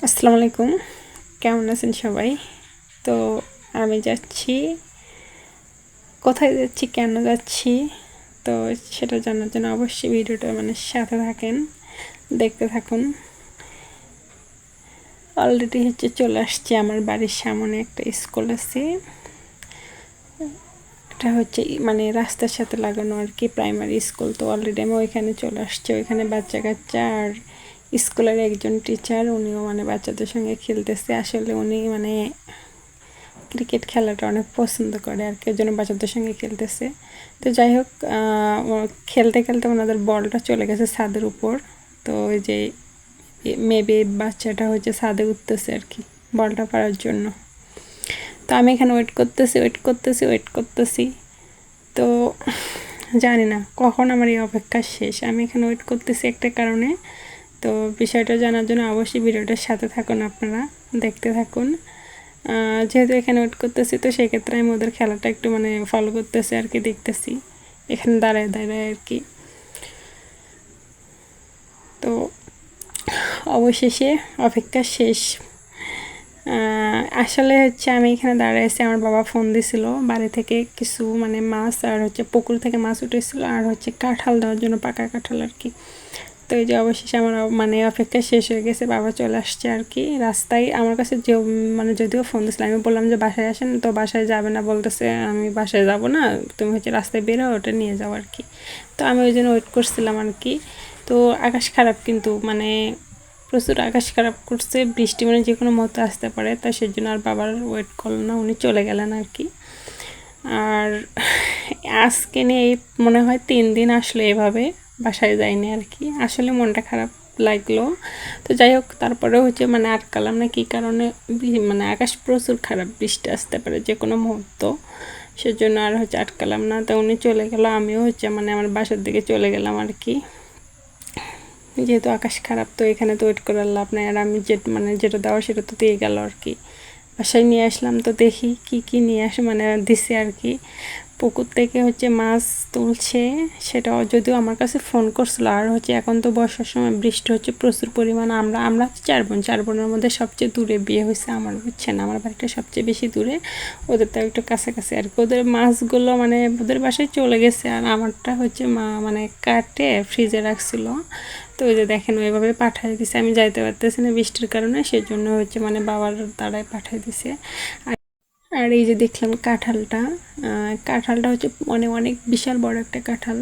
আসসালামু আলাইকুম, কেমন আছেন সবাই? তো আমি যাচ্ছি, কোথায় যাচ্ছি, কেন যাচ্ছি, তো সেটা জানার জন্য অবশ্যই ভিডিওটা সাথে থাকেন, দেখতে থাকুন। অলরেডি চলে আসছি। আমার বাড়ির সামনে একটা স্কুল আছে, এটা রাস্তার সাথে লাগানো আর কি, প্রাইমারি স্কুল। তো অলরেডি আমি ওইখানে চলে আসছি। ওইখানে বাচ্চা কাচ্চা আর স্কুলের একজন টিচার, উনিও বাচ্চাদের সঙ্গে খেলতেছে। আসলে উনি ক্রিকেট খেলাটা অনেক পছন্দ করে আর কি, ওই জন্য বাচ্চাদের সঙ্গে খেলতেছে। তো যাই হোক, খেলতে খেলতে ওনাদের বলটা চলে গেছে ছাদের উপর। তো ওই যে মেবি বাচ্চাটা ছাদে উঠতেছে আর কি বলটা পাওয়ার জন্য। তো আমি এখানে ওয়েট করতেছি। তো জানি না কখন আমার এই অপেক্ষা শেষ। আমি এখানে ওয়েট করতেছি একটা কারণে। তো বিষয়টা জানার জন্য অবশ্যই ভিডিওটার সাথে থাকুন, আপনারা দেখতে থাকুন। যেহেতু এখানে ওয়েট করতেছি, তো সেক্ষেত্রে আমি ওদের খেলাটা একটু ফলো করতেছি আর কি, দেখতেছি এখানে দাঁড়ায় দাঁড়ায় আর কি। তো অবশেষে অপেক্ষা শেষ। আসলে আমি এখানে দাঁড়াইছি, আমার বাবা ফোন দিছিল বাড়ি থেকে, কিছু মাছ আর পুকুর থেকে মাছ উঠেছিল, আর কাঁঠাল দেওয়ার জন্য, পাকা কাঁঠাল আর কি। তো এই যে অবশেষে আমার অপেক্ষা শেষ হয়ে গেছে, বাবা চলে আসছে আর কি। রাস্তায় আমার কাছে যে যদিও ফোন দিছিল, আমি বললাম যে বাসায় আসেন, তো বাসায় যাবে না, বলতেছে আমি বাসায় যাব না, তুমি রাস্তায় বেরো, ওটা নিয়ে যাও আর কি। তো আমি ওই জন্য ওয়েট করছিলাম আর কি। তো আকাশ খারাপ, কিন্তু প্রচুর আকাশ খারাপ করছে, বৃষ্টি যে কোনো মতো আসতে পারে, তাই সেজন্য আর বাবার ওয়েট করলো না, উনি চলে গেলেন আর কি। আর আজকে নিয়ে এই মনে হয় 3 দিন আসলে এভাবে বাসায় যায়নি আর কি। আসলে মনটা খারাপ লাগলো। তো যাই হোক, তারপরেও আটকালাম না, কী কারণে আকাশ প্রচুর খারাপ, বৃষ্টি আসতে পারে যে কোনো মুহূর্ত, সেজন্য আর আটকালাম না। তো উনি চলে গেল, আমিও আমার বাসার দিকে চলে গেলাম আর কি। যেহেতু আকাশ খারাপ, তো এখানে তো ওয়েট করার লাভ নাই, আর আমি যেটা দেওয়া সেটা তো দিয়ে গেল আর কি। বাসায় নিয়ে আসলাম, তো দেখি কি নিয়ে আসে দিছে আর কি। পুকুর থেকে মাছ তুলছে, সেটাও যদিও আমার কাছে ফোন করছিল। আর এখন তো বর্ষার সময় বৃষ্টি প্রচুর পরিমাণ। আমরা 4 বোনের মধ্যে সবচেয়ে দূরে বিয়ে হয়েছে আমার, বুঝছেন, আমার বাড়িটা সবচেয়ে বেশি দূরে, ওদের তো একটু কাছাকাছি আর কি। ওদের মাছগুলো ওদের বাসায় চলে গেছে, আর আমারটা মা কাটে ফ্রিজে রাখছিল। তো ওই যে দেখেন, ওইভাবে পাঠিয়ে দিছে। আমি যাইতে পারতেছি না বৃষ্টির কারণে, সেজন্য বাবার দ্বারাই পাঠিয়ে দিছে। আর এই যে দেখলাম কাঁঠালটা, কাঁঠালটা অনেক বিশাল বড় একটা কাঁঠাল।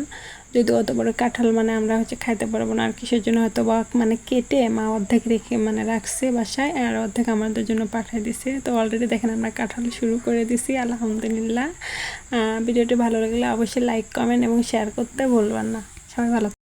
যদি অত বড় কাঁঠাল আমরা খাইতে পারবো না আর কিসের জন্য, হয়তো বা কেটে মা অর্ধেক রেখে রাখছে বাসায়, আর অর্ধেক আমাদের জন্য পাঠিয়ে দিছে। তো অলরেডি দেখেন আমরা কাঁঠাল শুরু করে দিছি, আলহামদুলিল্লাহ। ভিডিওটি ভালো লাগলে অবশ্যই লাইক, কমেন্ট এবং শেয়ার করতে ভুলবেন না। সবাই ভালো।